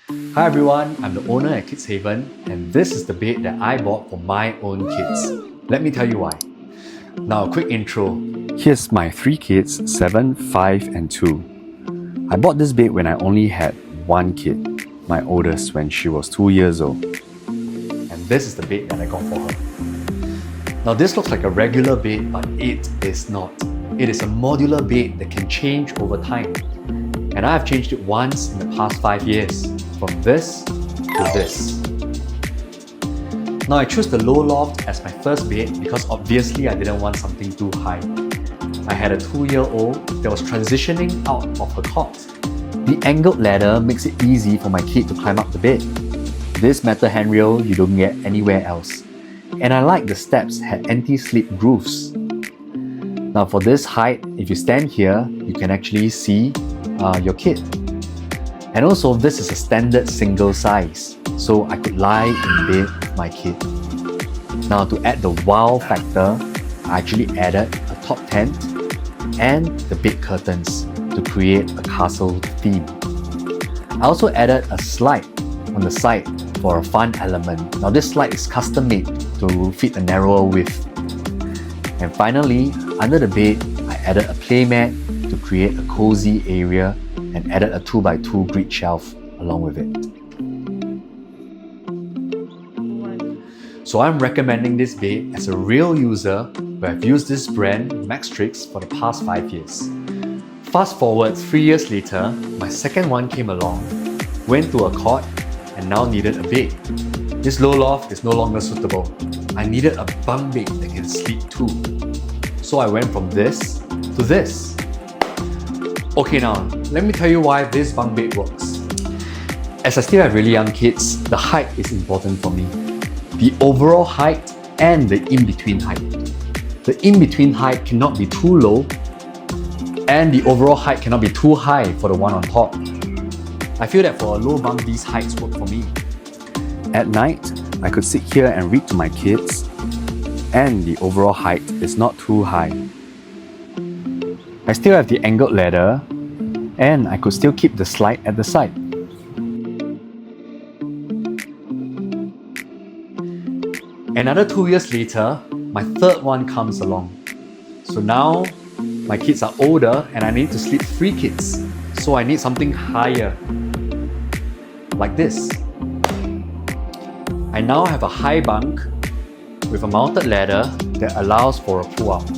Hi everyone, I'm the owner at Kids Haven, and this is the bed that I bought for my own kids. Let me tell you why. Now a quick intro. Here's my 3 kids, 7, 5 and 2. I bought this bed when I only had one kid, my oldest when she was 2 years old. And this is the bed that I got for her. Now this looks like a regular bed, but it is not. It is a modular bed that can change over time. And I've changed it once in the past 5 years, from this to this. Now I chose the low loft as my first bed because obviously I didn't want something too high. I had a 2-year-old that was transitioning out of her cot. The angled ladder makes it easy for my kid to climb up the bed. This metal handrail you don't get anywhere else. And I like the steps had anti-slip grooves. Now for this height, if you stand here, you can actually see your kid. And also this is a standard single size, so I could lie in bed with my kid. Now to add the wow factor, I actually added a top tent and the bed curtains to create a castle theme. I also added a slide on the side for a fun element. Now this slide is custom made to fit a narrower width. And finally, under the bed, I added a playmat to create a cozy area and added a 2x2 grid shelf along with it. So I'm recommending this bed as a real user who have used this brand Maxtrix for the past 5 years. Fast forward 3 years later, my second one came along, went to a cot and now needed a bed. This low loft is no longer suitable. I needed a bunk bed that can sleep too. So I went from this to this. Okay, now let me tell you why this bunk bed works. As I still have really young kids, the height is important for me. The overall height and the in-between height. The in-between height cannot be too low and the overall height cannot be too high for the one on top. I feel that for a low bunk, these heights work for me. At night, I could sit here and read to my kids, and the overall height is not too high. I still have the angled ladder, and I could still keep the slide at the side. Another 2 years later, my third one comes along. So now, my kids are older and I need to sleep 3 kids. So I need something higher, like this. I now have a high bunk with a mounted ladder that allows for a pull-out.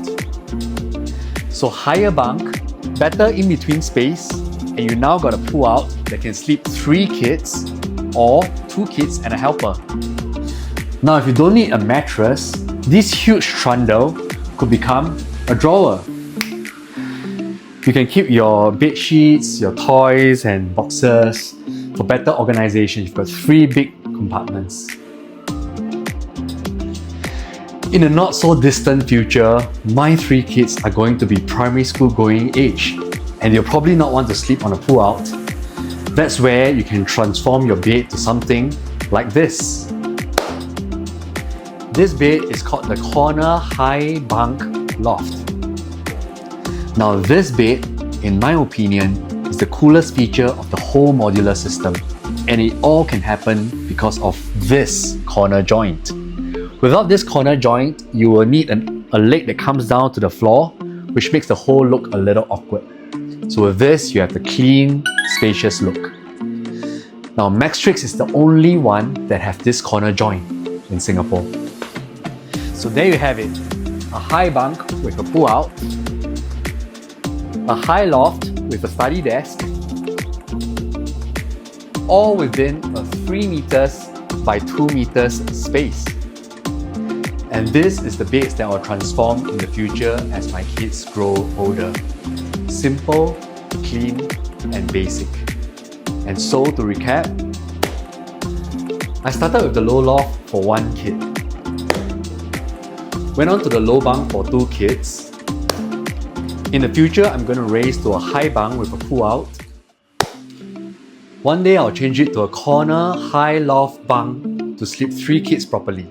So higher bunk, better in-between space, and you now got a pull-out that can sleep 3 kids or 2 kids and a helper. Now if you don't need a mattress, this huge trundle could become a drawer. You can keep your bed sheets, your toys and boxes for better organization. You've got 3 big compartments. In a not so distant future, my 3 kids are going to be primary school going age and they'll probably not want to sleep on a pull-out. That's where you can transform your bed to something like this. This bed is called the Corner High Bunk Loft. Now this bed, in my opinion, is the coolest feature of the whole modular system, and it all can happen because of this corner joint. Without this corner joint, you will need a leg that comes down to the floor, which makes the whole look a little awkward. So with this, you have the clean, spacious look. Now Maxtrix is the only one that has this corner joint in Singapore. So there you have it, a high bunk with a pull-out, a high loft with a study desk, all within a 3 meters by 2 meters space. And this is the beds that will transform in the future as my kids grow older. Simple, clean, and basic. And so to recap, I started with the low loft for 1 kid. Went on to the low bunk for 2 kids. In the future, I'm going to raise to a high bunk with a pull-out. One day I'll change it to a corner high loft bunk to sleep 3 kids properly.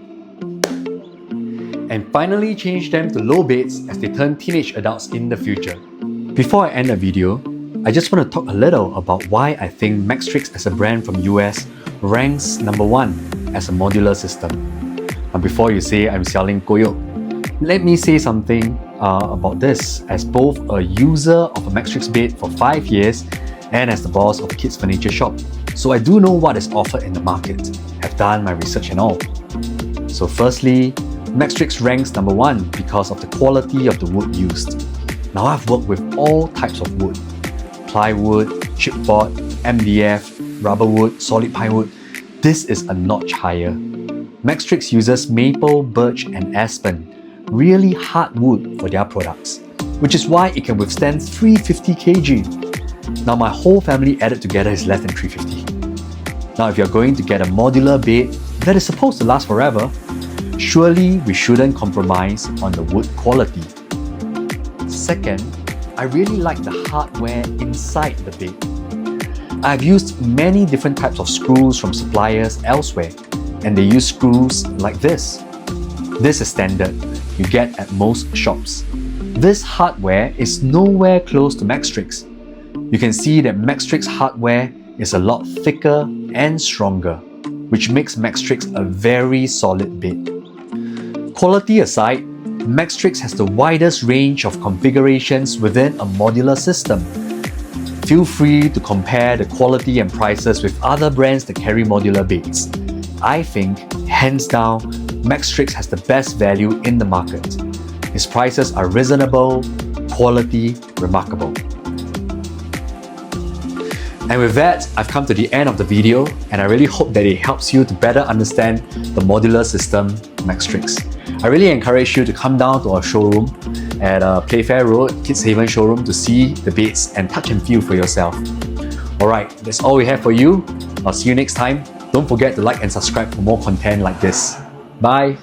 And finally change them to low beds as they turn teenage adults in the future. Before I end the video, I just want to talk a little about why I think Maxtrix as a brand from US ranks number 1 as a modular system. And before you say I'm selling koyok, let me say something about this as both a user of a Maxtrix bed for 5 years and as the boss of a kids furniture shop. So I do know what is offered in the market, have done my research and all. So firstly, Maxtrix ranks number 1 because of the quality of the wood used. Now I've worked with all types of wood: plywood, chipboard, MDF, rubber wood, solid pine wood. This is a notch higher. Maxtrix uses maple, birch and aspen, really hard wood for their products, which is why it can withstand 350 kg. Now my whole family added together is less than 350. Now if you're going to get a modular bed that is supposed to last forever, surely we shouldn't compromise on the wood quality. Second, I really like the hardware inside the bed. I've used many different types of screws from suppliers elsewhere, and they use screws like this. This is standard, you get at most shops. This hardware is nowhere close to Maxtrix. You can see that Maxtrix hardware is a lot thicker and stronger, which makes Maxtrix a very solid bed. Quality aside, Maxtrix has the widest range of configurations within a modular system. Feel free to compare the quality and prices with other brands that carry modular beds. I think, hands down, Maxtrix has the best value in the market. Its prices are reasonable, quality remarkable. And with that, I've come to the end of the video, and I really hope that it helps you to better understand the modular system Maxtrix. I really encourage you to come down to our showroom at Playfair Road, Kids Haven showroom to see the beds and touch and feel for yourself. Alright, that's all we have for you. I'll see you next time. Don't forget to like and subscribe for more content like this. Bye!